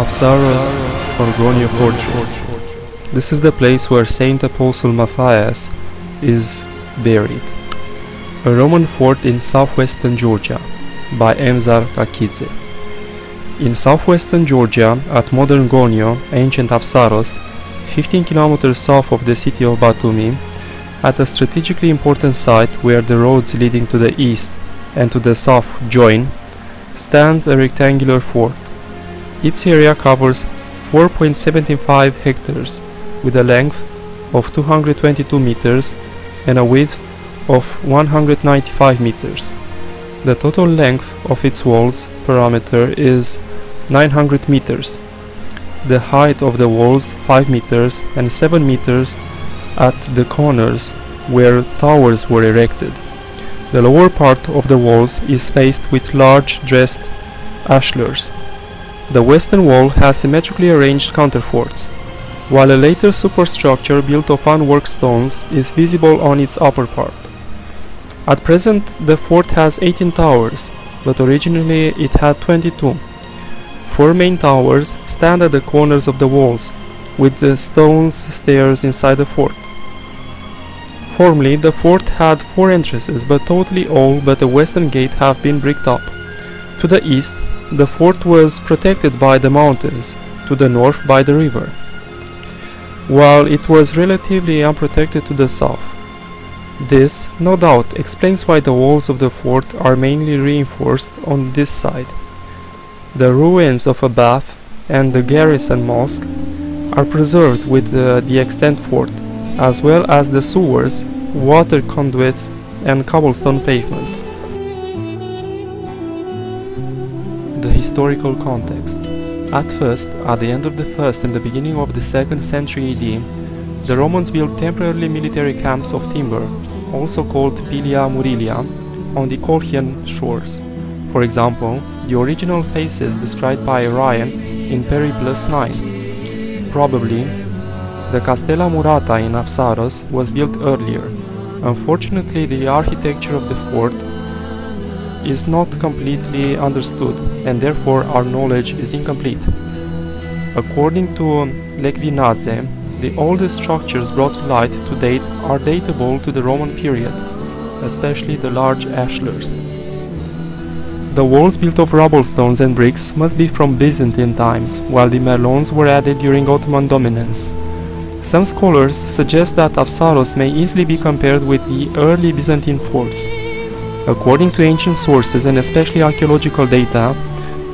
Apsaros or Gonio fortress. This is the place where Saint Apostle Matthias is buried. A Roman fort in southwestern Georgia by Emzar Kakidze. In southwestern Georgia, at modern Gonio, ancient Apsaros, 15 kilometers south of the city of Batumi, at a strategically important site where the roads leading to the east and to the south join, stands a rectangular fort. Its area covers 4.75 hectares with a length of 222 meters and a width of 195 meters. The total length of its walls perimeter is 900 meters. The height of the walls 5 meters and 7 meters at the corners where towers were erected. The lower part of the walls is faced with large dressed ashlars. The western wall has symmetrically arranged counterforts, while a later superstructure built of unworked stones is visible on its upper part. At present the fort has 18 towers, but originally it had 22. 4 main towers stand at the corners of the walls, with the stones stairs inside the fort. Formerly the fort had 4 entrances, but totally all but the western gate have been bricked up. To the east, the fort was protected by the mountains, to the north by the river, while it was relatively unprotected to the south. This, no doubt, explains why the walls of the fort are mainly reinforced on this side. The ruins of a bath and the garrison mosque are preserved with the extant fort, as well as the sewers, water conduits, and cobblestone pavement. The historical context. At first, at the end of the 1st and the beginning of the 2nd century AD, the Romans built temporarily military camps of timber, also called pilia murilia, on the Colchian shores. For example, the original phases described by Ryan in Periplus 9. Probably, the Castella Murata in Apsaros was built earlier. Unfortunately, the architecture of the fort is not completely understood, and therefore our knowledge is incomplete. According to Lekvinadze, the oldest structures brought to light to date are datable to the Roman period, especially the large ashlars. The walls built of rubble stones and bricks must be from Byzantine times, while the merlons were added during Ottoman dominance. Some scholars suggest that Apsaros may easily be compared with the early Byzantine forts. According to ancient sources and especially archaeological data,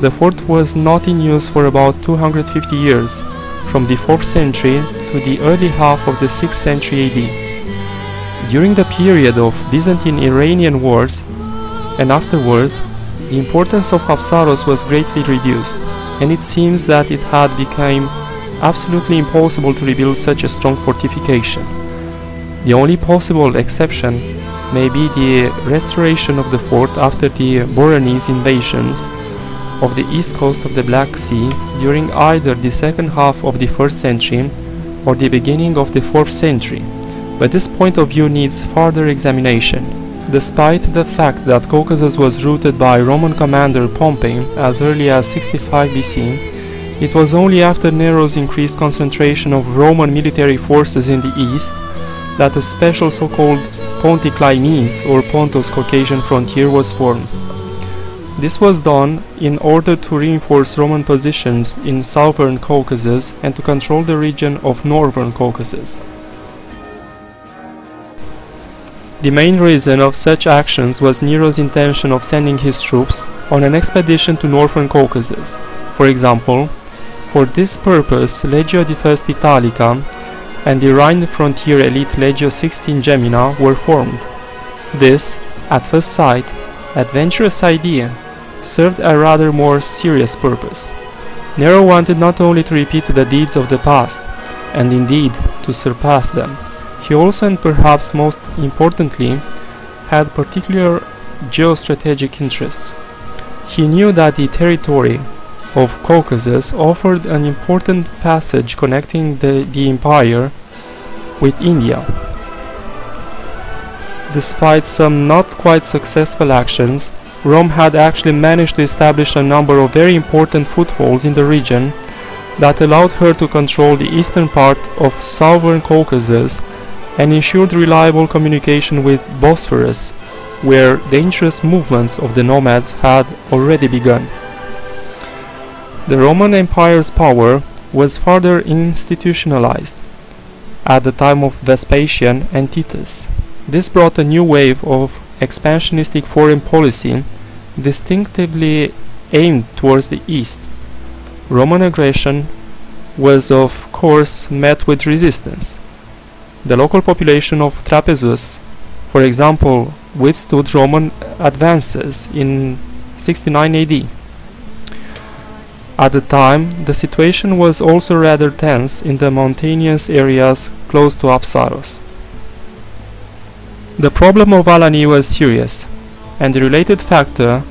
the fort was not in use for about 250 years, from the 4th century to the early half of the 6th century AD. During the period of Byzantine-Iranian wars and afterwards, the importance of Apsaros was greatly reduced, and it seems that it had become absolutely impossible to rebuild such a strong fortification. The only possible exception may be the restoration of the fort after the Boranese invasions of the east coast of the Black Sea during either the second half of the 1st century or the beginning of the 4th century, but this point of view needs further examination. Despite the fact that Caucasus was routed by Roman commander Pompey as early as 65 BC, it was only after Nero's increased concentration of Roman military forces in the east that a special so-called Pontic Limes or Pontus Caucasian frontier was formed. This was done in order to reinforce Roman positions in southern Caucasus and to control the region of northern Caucasus. The main reason of such actions was Nero's intention of sending his troops on an expedition to northern Caucasus. For example, for this purpose Legio I Italica and the Rhine frontier elite Legio XVI Gemina were formed. This, at first sight, adventurous idea served a rather more serious purpose. Nero wanted not only to repeat the deeds of the past, and indeed to surpass them, he also, and perhaps most importantly, had particular geostrategic interests. He knew that the territory of Caucasus offered an important passage connecting the empire with India. Despite some not quite successful actions, Rome had actually managed to establish a number of very important footholds in the region that allowed her to control the eastern part of southern Caucasus and ensured reliable communication with Bosphorus, where dangerous movements of the nomads had already begun. The Roman Empire's power was further institutionalized at the time of Vespasian and Titus. This brought a new wave of expansionistic foreign policy distinctively aimed towards the east. Roman aggression was of course met with resistance. The local population of Trapezus, for example, withstood Roman advances in 69 AD. At the time, the situation was also rather tense in the mountainous areas close to Apsaros. The problem of Alani was serious, and the related factor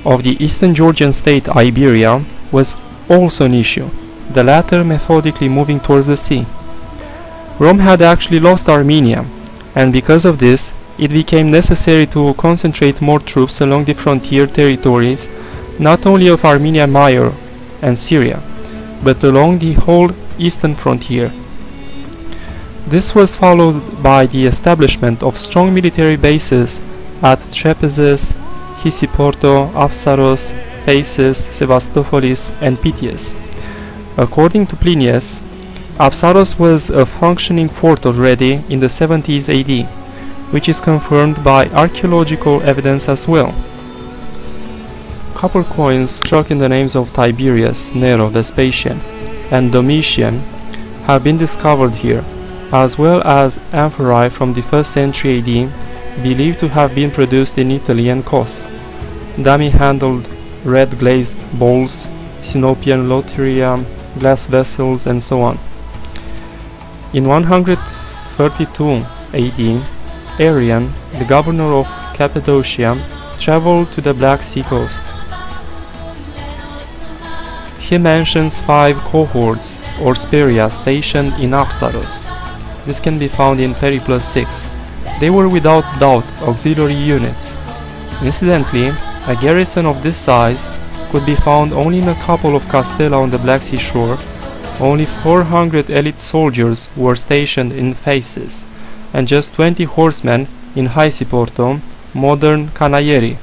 of the eastern Georgian state Iberia was also an issue, the latter methodically moving towards the sea. Rome had actually lost Armenia, and because of this, it became necessary to concentrate more troops along the frontier territories, not only of Armenia Minor and Syria, but along the whole eastern frontier. This was followed by the establishment of strong military bases at Trepezus, Hysiporto, Apsaros, Phasis, Sevastopolis, and Pythias. According to Plinius, Apsaros was a functioning fort already in the 70s AD, which is confirmed by archaeological evidence as well. Copper coins struck in the names of Tiberius, Nero, Vespasian, and Domitian have been discovered here, as well as amphorae from the 1st century AD believed to have been produced in Italy and Kos, dummy-handled red glazed bowls, Sinopian loteria, glass vessels, and so on. In 132 AD, Arian, the governor of Cappadocia, traveled to the Black Sea coast. He mentions 5 cohorts or speria stationed in Apsaros. This can be found in Periplus 6. They were without doubt auxiliary units. Incidentally, a garrison of this size could be found only in a couple of castella on the Black Sea shore. Only 400 elite soldiers were stationed in Phasis, and just 20 horsemen in Hysiporto, modern Canaieri,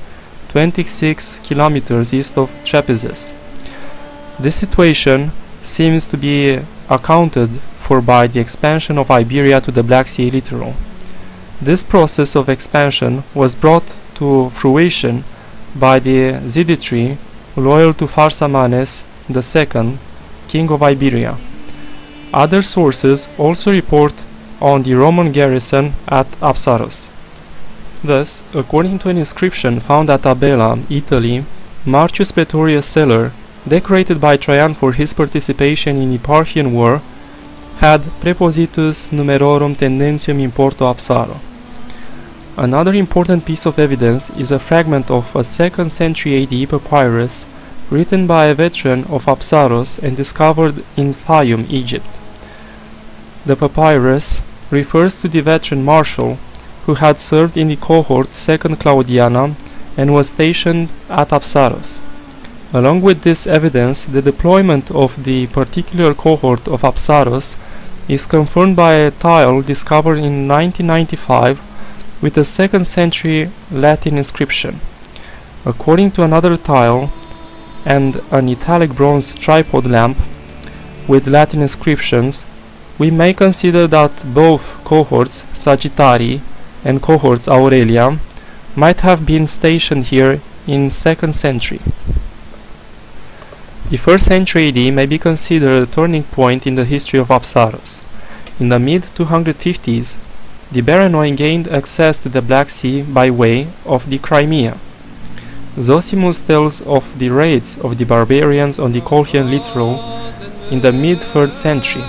26 kilometers east of Trepezus. This situation seems to be accounted for by the expansion of Iberia to the Black Sea littoral. This process of expansion was brought to fruition by the Ziditri, loyal to Pharsamanes II, king of Iberia. Other sources also report on the Roman garrison at Apsaros. Thus, according to an inscription found at Abela, Italy, Marcius Praetorius Celer, decorated by Trajan for his participation in the Parthian War, had prepositus numerorum tendentium in Porto Apsaro. Another important piece of evidence is a fragment of a 2nd century AD papyrus written by a veteran of Apsaros and discovered in Fayum, Egypt. The papyrus refers to the veteran marshal who had served in the cohort 2nd Claudiana and was stationed at Apsaros. Along with this evidence, the deployment of the particular cohort of Apsaros is confirmed by a tile discovered in 1995 with a 2nd century Latin inscription. According to another tile and an italic bronze tripod lamp with Latin inscriptions, we may consider that both cohorts Sagittarii and cohorts Aurelia might have been stationed here in 2nd century. The 1st century AD may be considered a turning point in the history of Apsaros. In the mid-250s, the Baranoi gained access to the Black Sea by way of the Crimea. Zosimus tells of the raids of the barbarians on the Colchian littoral in the mid-3rd century.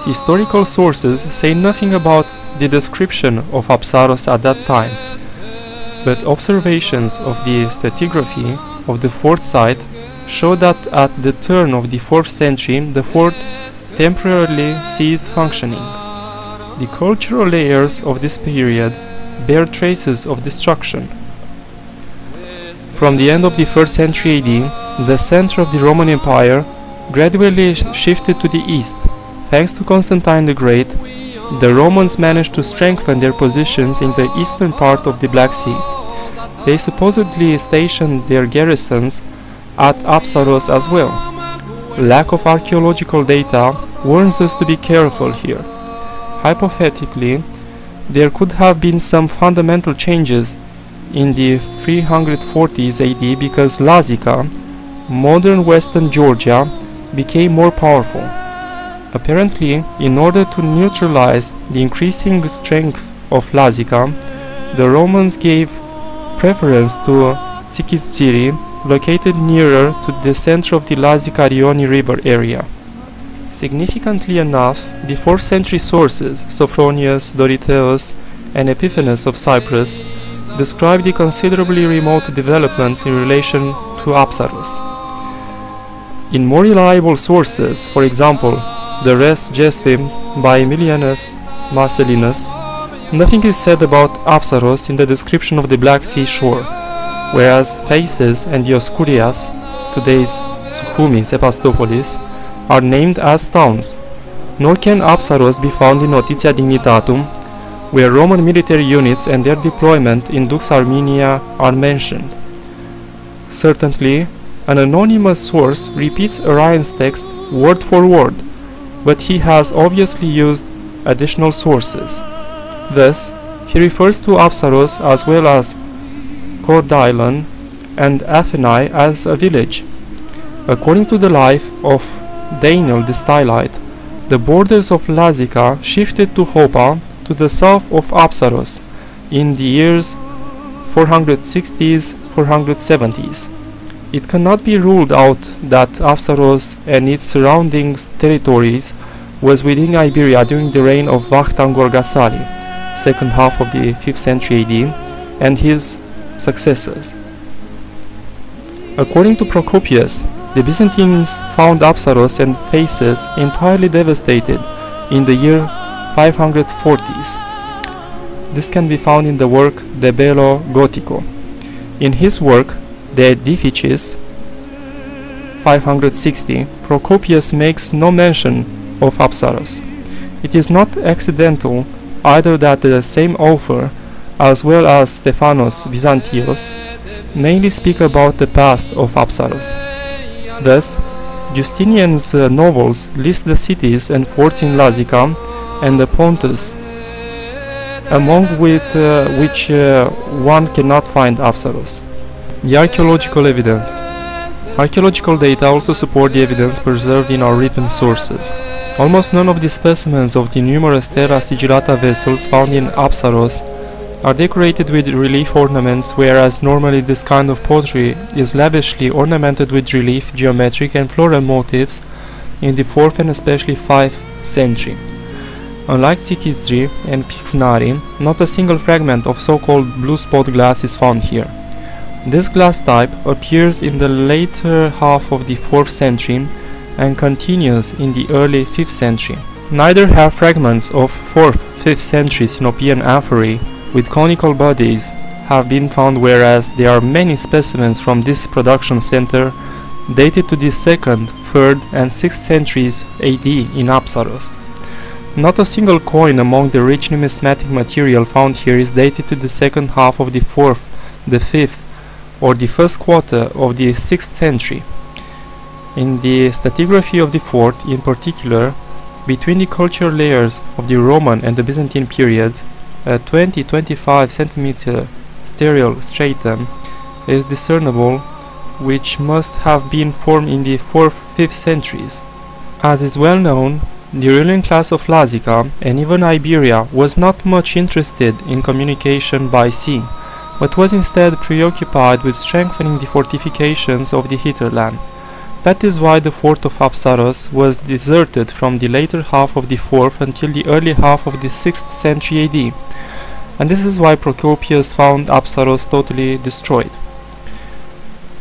Historical sources say nothing about the description of Apsaros at that time, but observations of the stratigraphy of the fort site show that at the turn of the 4th century the fort temporarily ceased functioning. The cultural layers of this period bear traces of destruction. From the end of the 1st century AD, the center of the Roman Empire gradually shifted to the east. Thanks to Constantine the Great, the Romans managed to strengthen their positions in the eastern part of the Black Sea. They supposedly stationed their garrisons at Apsaros as well. Lack of archaeological data warns us to be careful here. Hypothetically, there could have been some fundamental changes in the 340s AD because Lazica, modern western Georgia, became more powerful. Apparently, in order to neutralize the increasing strength of Lazica, the Romans gave preference to Tsikiziri, located nearer to the center of the Lazica-Rioni River area. Significantly enough, the 4th century sources, Sophronius, Dorotheus, and Epiphanes of Cyprus, describe the considerably remote developments in relation to Apsaros. In more reliable sources, for example, the Res Gestim by Aemilianus Marcellinus, nothing is said about Apsaros in the description of the Black Sea shore, whereas Phases and Dioscurias, today's Sukhumi, Sebastopolis, are named as towns. Nor can Apsaros be found in Notitia Dignitatum, where Roman military units and their deployment in Dux Armenia are mentioned. Certainly, an anonymous source repeats Orion's text word for word, but he has obviously used additional sources. Thus, he refers to Apsaros as well as Cordylon and Athenae as a village. According to the life of Daniel the Stylite, the borders of Lazica shifted to Hopa to the south of Apsaros in the years 460s, 470s. It cannot be ruled out that Apsaros and its surrounding territories was within Iberia during the reign of Vahtan Gorgasali, second half of the 5th century AD, and his successors. According to Procopius, the Byzantines found Apsaros and Phases entirely devastated in the year 540s. This can be found in the work De Bello Gotico. In his work De Edificis 560, Procopius makes no mention of Apsaros. It is not accidental either that the same author, as well as Stephanos Byzantios, mainly speak about the past of Apsaros. Thus, Justinian's novels list the cities and forts in Lazica and the Pontus, among which one cannot find Apsaros. The archaeological evidence. Archaeological data also support the evidence preserved in our written sources. Almost none of the specimens of the numerous terra sigillata vessels found in Apsaros are decorated with relief ornaments, whereas normally this kind of pottery is lavishly ornamented with relief, geometric and floral motifs in the 4th and especially 5th century. Unlike Tsikizri and Pifnari, not a single fragment of so-called blue spot glass is found here. This glass type appears in the later half of the 4th century and continues in the early 5th century. Neither have fragments of 4th, 5th century Sinopean amphorae with conical bodies have been found, whereas there are many specimens from this production center dated to the 2nd, 3rd and 6th centuries AD in Apsaros. Not a single coin among the rich numismatic material found here is dated to the second half of the 4th, the 5th or the 1st quarter of the 6th century. In the stratigraphy of the fort, in particular, between the culture layers of the Roman and the Byzantine periods, a 20-25 cm sterile stratum is discernible, which must have been formed in the 4th, 5th centuries. As is well known, the ruling class of Lazica and even Iberia was not much interested in communication by sea, but was instead preoccupied with strengthening the fortifications of the hinterland. That is why the fort of Apsaros was deserted from the later half of the 4th until the early half of the 6th century AD, and this is why Procopius found Apsaros totally destroyed.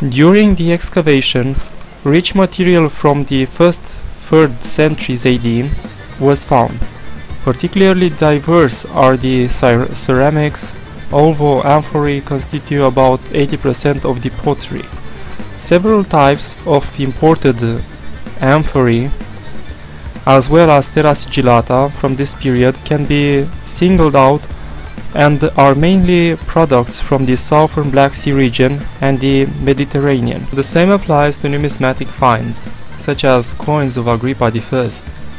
During the excavations, rich material from the 1st, 3rd centuries AD was found. Particularly diverse are the ceramics, although amphorae constitute about 80% of the pottery. Several types of imported amphorae, as well as terra sigillata from this period can be singled out and are mainly products from the southern Black Sea region and the Mediterranean. The same applies to numismatic finds, such as coins of Agrippa I,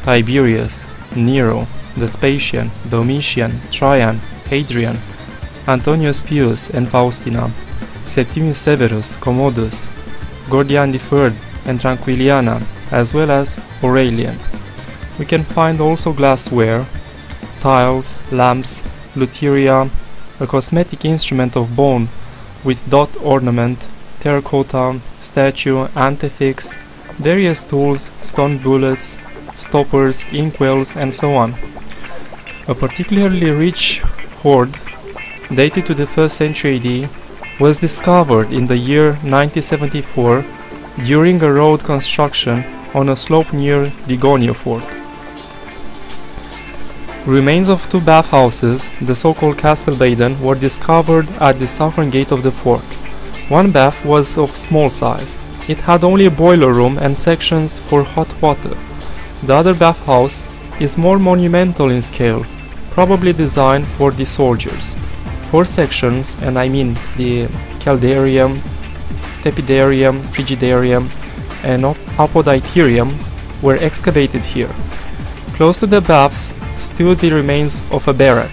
Tiberius, Nero, Vespasian, Domitian, Trajan, Hadrian, Antonius Pius and Faustina, Septimius Severus, Commodus, Gordian III and Tranquilliana, as well as Aurelian. We can find also glassware, tiles, lamps, luteria, a cosmetic instrument of bone with dot ornament, terracotta, statue, antefix, various tools, stone bullets, stoppers, inkwells, and so on. A particularly rich hoard, dated to the 1st century AD, was discovered in the year 1974 during a road construction on a slope near the Gonio fort. Remains of 2 bathhouses, the so-called Castle Baden, were discovered at the southern gate of the fort. One bath was of small size. It had only a boiler room and sections for hot water. The other bathhouse is more monumental in scale, probably designed for the soldiers. 4 sections, and I mean the caldarium, tepidarium, frigidarium, and apoditerium, were excavated here. Close to the baths stood the remains of a barrack.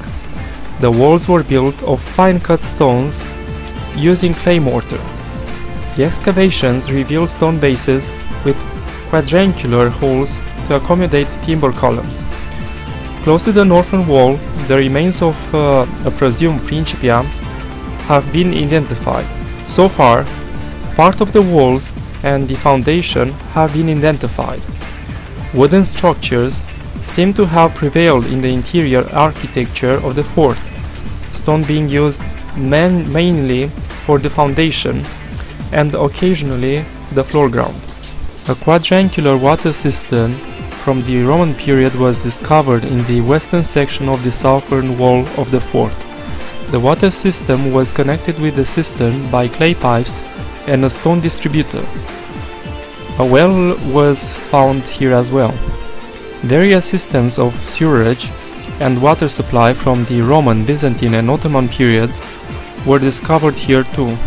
The walls were built of fine-cut stones using clay mortar. The excavations revealed stone bases with quadrangular holes to accommodate timber columns. Close to the northern wall, the remains of a presumed Principia have been identified. So far, part of the walls and the foundation have been identified. Wooden structures seem to have prevailed in the interior architecture of the fort, stone being used mainly for the foundation and occasionally the floor ground. A quadrangular water cistern from the Roman period was discovered in the western section of the southern wall of the fort. The water system was connected with the cistern by clay pipes and a stone distributor. A well was found here as well. Various systems of sewerage and water supply from the Roman, Byzantine and Ottoman periods were discovered here too.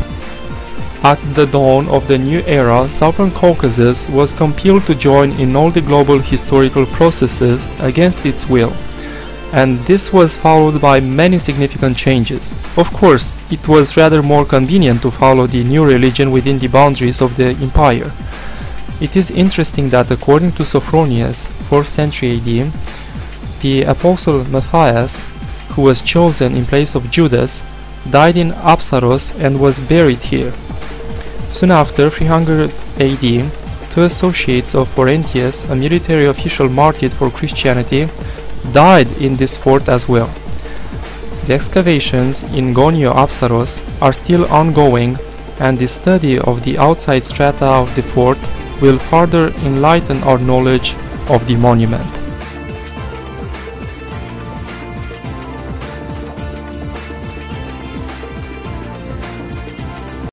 At the dawn of the new era, Southern Caucasus was compelled to join in all the global historical processes against its will, and this was followed by many significant changes. Of course, it was rather more convenient to follow the new religion within the boundaries of the empire. It is interesting that according to Sophronius, 4th century AD, the apostle Matthias, who was chosen in place of Judas, died in Apsaros and was buried here. Soon after, 300 AD, 2 associates of Florentius, a military official martyred for Christianity, died in this fort as well. The excavations in Gonio-Apsaros are still ongoing, and the study of the outside strata of the fort will further enlighten our knowledge of the monument.